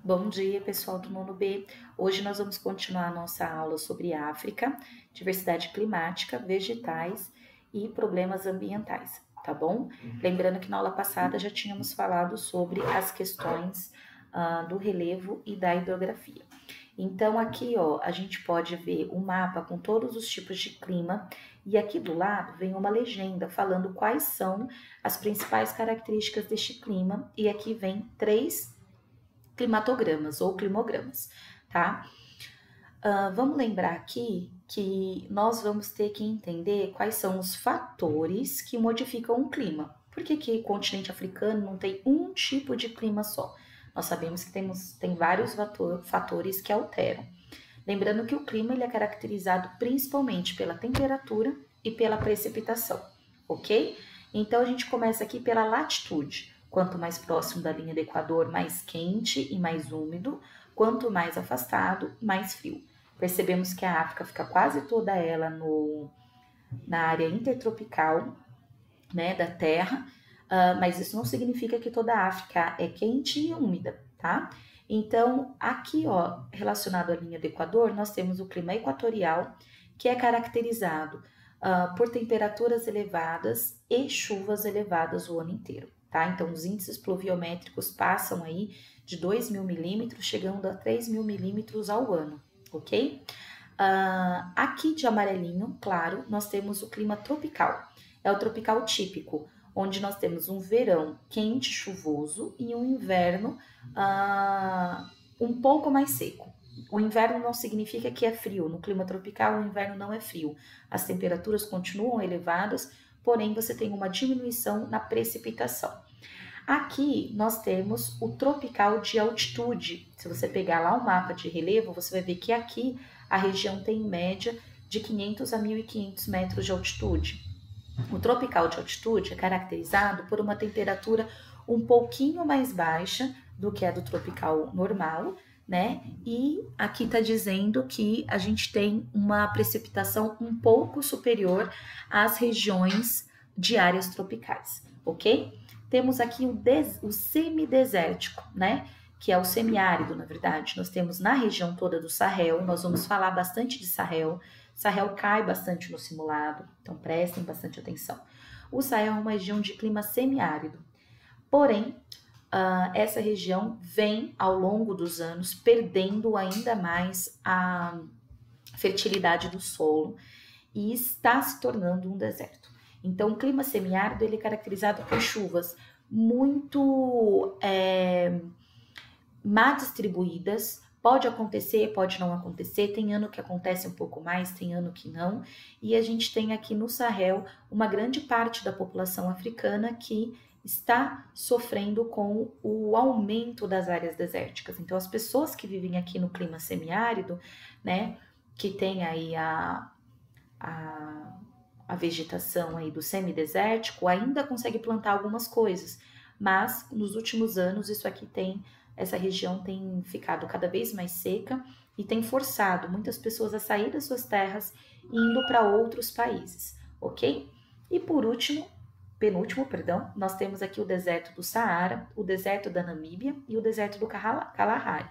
Bom dia, pessoal do nono B. Hoje nós vamos continuar a nossa aula sobre África, diversidade climática, vegetais e problemas ambientais, tá bom? Lembrando que na aula passada já tínhamos falado sobre as questões do relevo e da hidrografia. Então aqui, ó, a gente pode ver um mapa com todos os tipos de clima e aqui do lado vem uma legenda falando quais são as principais características deste clima e aqui vem 3 climatogramas ou climogramas, tá? Vamos lembrar aqui que nós vamos ter que entender quais são os fatores que modificam o clima. Por que o continente africano não tem um tipo de clima só? Nós sabemos que tem vários fatores que alteram. Lembrando que o clima ele é caracterizado principalmente pela temperatura e pela precipitação, ok? Então a gente começa aqui pela latitude. Quanto mais próximo da linha do Equador, mais quente e mais úmido. Quanto mais afastado, mais frio. Percebemos que a África fica quase toda ela na área intertropical, né, da Terra, mas isso não significa que toda a África é quente e úmida, tá? Então, aqui, ó, relacionado à linha do Equador, nós temos o clima equatorial, que é caracterizado por temperaturas elevadas e chuvas elevadas o ano inteiro, tá? Então, os índices pluviométricos passam aí de 2.000 milímetros, chegando a 3.000 milímetros ao ano, ok? Aqui de amarelinho, claro, nós temos o clima tropical. É o tropical típico, onde nós temos um verão quente, chuvoso e um inverno um pouco mais seco. O inverno não significa que é frio. No clima tropical, o inverno não é frio. As temperaturas continuam elevadas, porém você tem uma diminuição na precipitação. Aqui nós temos o tropical de altitude. Se você pegar lá o mapa de relevo, você vai ver que aqui a região tem em média de 500 a 1.500 metros de altitude. O tropical de altitude é caracterizado por uma temperatura um pouquinho mais baixa do que a do tropical normal, né? E aqui está dizendo que a gente tem uma precipitação um pouco superior às regiões de áreas tropicais, ok? Temos aqui o semidesértico, né? Que é o semiárido, na verdade. Nós temos na região toda do Sahel, nós vamos falar bastante de Sahel. Sahel cai bastante no simulado, então prestem bastante atenção. O Sahel é uma região de clima semiárido, porém, essa região vem ao longo dos anos perdendo ainda mais a fertilidade do solo e está se tornando um deserto. Então, o clima semiárido ele é caracterizado por chuvas muito mal distribuídas. Pode acontecer, pode não acontecer, tem ano que acontece um pouco mais, tem ano que não, e a gente tem aqui no Sahel uma grande parte da população africana que está sofrendo com o aumento das áreas desérticas. Então, as pessoas que vivem aqui no clima semiárido, né, que tem aí a vegetação aí do semidesértico, ainda consegue plantar algumas coisas, mas nos últimos anos essa região tem ficado cada vez mais seca e tem forçado muitas pessoas a sair das suas terras e indo para outros países, ok? E por último, penúltimo, nós temos aqui o deserto do Saara, o deserto da Namíbia e o deserto do Kalahari.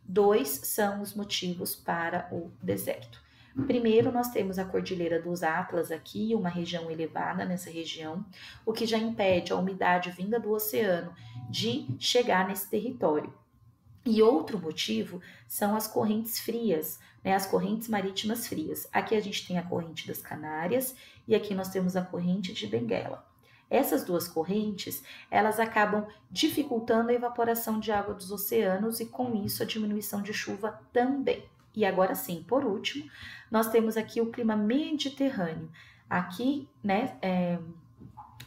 2 são os motivos para o deserto. Primeiro, nós temos a Cordilheira dos Atlas aqui, uma região elevada nessa região, o que já impede a umidade vinda do oceano de chegar nesse território. E outro motivo são as correntes frias, né, as correntes marítimas frias. Aqui a gente tem a corrente das Canárias e aqui nós temos a corrente de Benguela. Essas duas correntes, elas acabam dificultando a evaporação de água dos oceanos e com isso a diminuição de chuva também. E agora sim, por último, nós temos aqui o clima mediterrâneo. Aqui, né,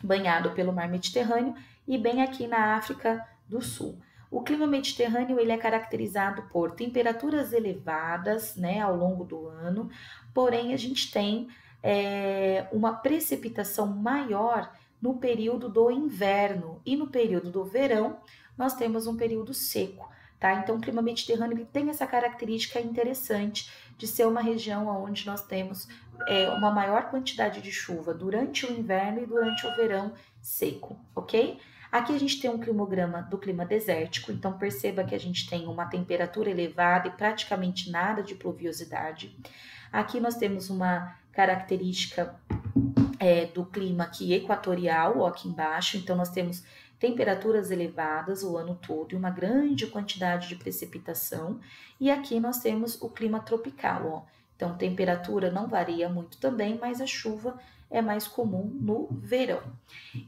banhado pelo mar Mediterrâneo e bem aqui na África do Sul. O clima mediterrâneo ele é caracterizado por temperaturas elevadas, né, ao longo do ano, porém a gente tem uma precipitação maior no período do inverno e no período do verão nós temos um período seco. Tá? Então, o clima mediterrâneo ele tem essa característica interessante de ser uma região onde nós temos uma maior quantidade de chuva durante o inverno e durante o verão seco, ok? Aqui a gente tem um climograma do clima desértico, então perceba que a gente tem uma temperatura elevada e praticamente nada de pluviosidade. Aqui nós temos uma característica do clima aqui equatorial, ó, aqui embaixo, então nós temos temperaturas elevadas o ano todo e uma grande quantidade de precipitação. E aqui nós temos o clima tropical, ó. Então, temperatura não varia muito também, mas a chuva é mais comum no verão.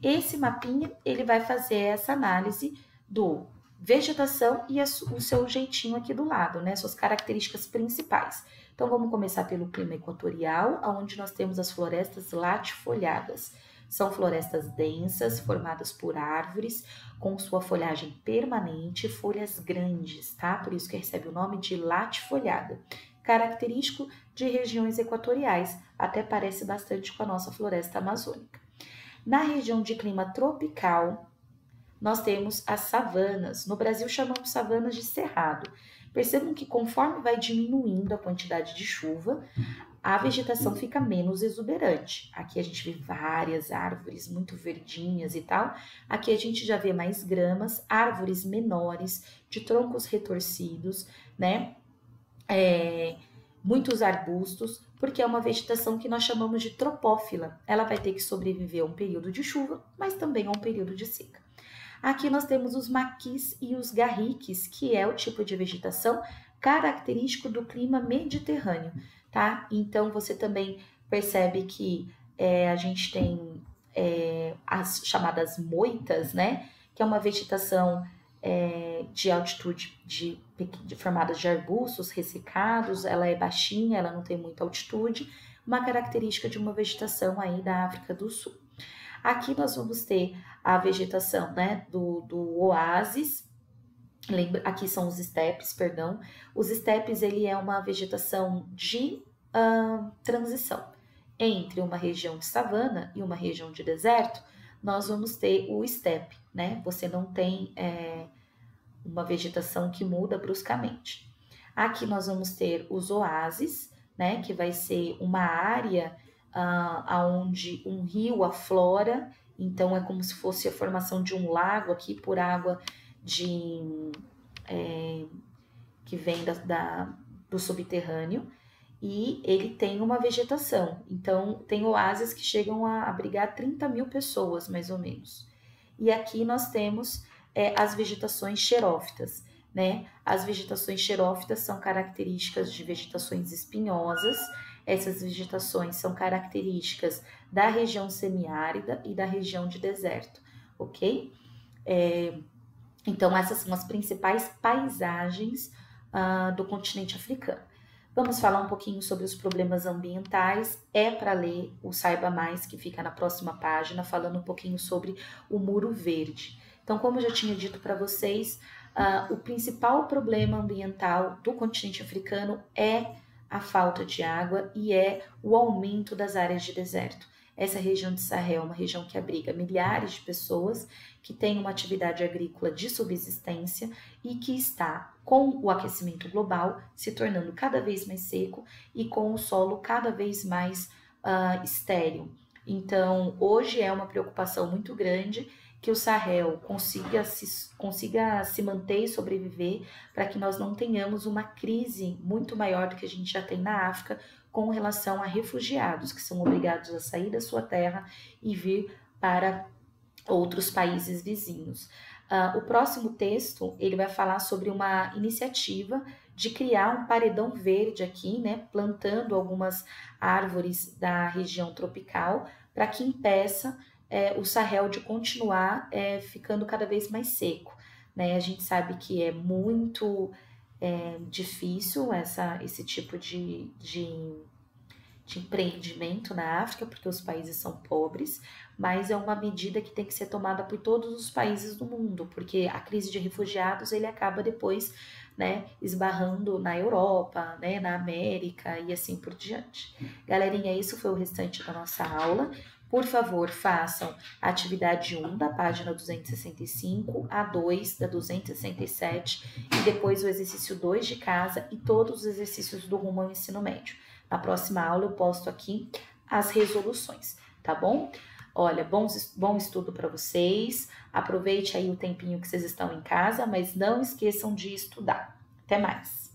Esse mapinha, ele vai fazer essa análise do vegetação e o seu jeitinho aqui do lado, né? Suas características principais. Então, vamos começar pelo clima equatorial, onde nós temos as florestas latifoliadas. São florestas densas, formadas por árvores, com sua folhagem permanente, folhas grandes, tá? Por isso que recebe o nome de latifoliada. Característico de regiões equatoriais, até parece bastante com a nossa floresta amazônica. Na região de clima tropical, nós temos as savanas. No Brasil chamamos savanas de cerrado. Percebam que conforme vai diminuindo a quantidade de chuva, a vegetação fica menos exuberante. Aqui a gente vê várias árvores muito verdinhas e tal. Aqui a gente já vê mais gramas, árvores menores, de troncos retorcidos, né? Muitos arbustos, porque é uma vegetação que nós chamamos de tropófila. Ela vai ter que sobreviver a um período de chuva, mas também a um período de seca. Aqui nós temos os maquis e os garriques, que é o tipo de vegetação característico do clima mediterrâneo, tá? Então, você também percebe que a gente tem as chamadas moitas, né? Que é uma vegetação de altitude formada de arbustos ressecados, ela é baixinha, ela não tem muita altitude, uma característica de uma vegetação aí da África do Sul. Aqui nós vamos ter a vegetação, né, do oásis. Aqui são os estepes, perdão. Os estepes, ele é uma vegetação de transição entre uma região de savana e uma região de deserto. Nós vamos ter o estepe, né? Você não tem uma vegetação que muda bruscamente. Aqui nós vamos ter os oásis, né? Que vai ser uma área onde um rio aflora, então é como se fosse a formação de um lago aqui por água que vem do subterrâneo, e ele tem uma vegetação, então tem oásis que chegam a abrigar 30 mil pessoas, mais ou menos. E aqui nós temos as vegetações xerófitas, né? As vegetações xerófitas são características de vegetações espinhosas. Essas vegetações são características da região semiárida e da região de deserto, ok? Então, essas são as principais paisagens do continente africano. Vamos falar um pouquinho sobre os problemas ambientais. É para ler o Saiba Mais, que fica na próxima página, falando um pouquinho sobre o Muro Verde. Então, como eu já tinha dito para vocês, o principal problema ambiental do continente africano é a falta de água e é o aumento das áreas de deserto. Essa região de Sahel é uma região que abriga milhares de pessoas que têm uma atividade agrícola de subsistência e que está, com o aquecimento global, se tornando cada vez mais seco e com o solo cada vez mais estéril. Então, hoje é uma preocupação muito grande que o Sahel consiga se manter e sobreviver, para que nós não tenhamos uma crise muito maior do que a gente já tem na África com relação a refugiados que são obrigados a sair da sua terra e vir para outros países vizinhos. O próximo texto, ele vai falar sobre uma iniciativa de criar um paredão verde aqui, né, plantando algumas árvores da região tropical para que impeça o Sahel de continuar ficando cada vez mais seco, né? A gente sabe que é muito difícil esse tipo de empreendimento na África, porque os países são pobres, mas é uma medida que tem que ser tomada por todos os países do mundo, porque a crise de refugiados ele acaba depois, né, esbarrando na Europa, né, na América e assim por diante. Galerinha, isso foi o restante da nossa aula. Por favor, façam a atividade 1 da página 265, a 2 da 267 e depois o exercício 2 de casa e todos os exercícios do rumo ao ensino médio. Na próxima aula eu posto aqui as resoluções, tá bom? Olha, bom estudo para vocês. Aproveite aí o tempinho que vocês estão em casa, mas não esqueçam de estudar. Até mais!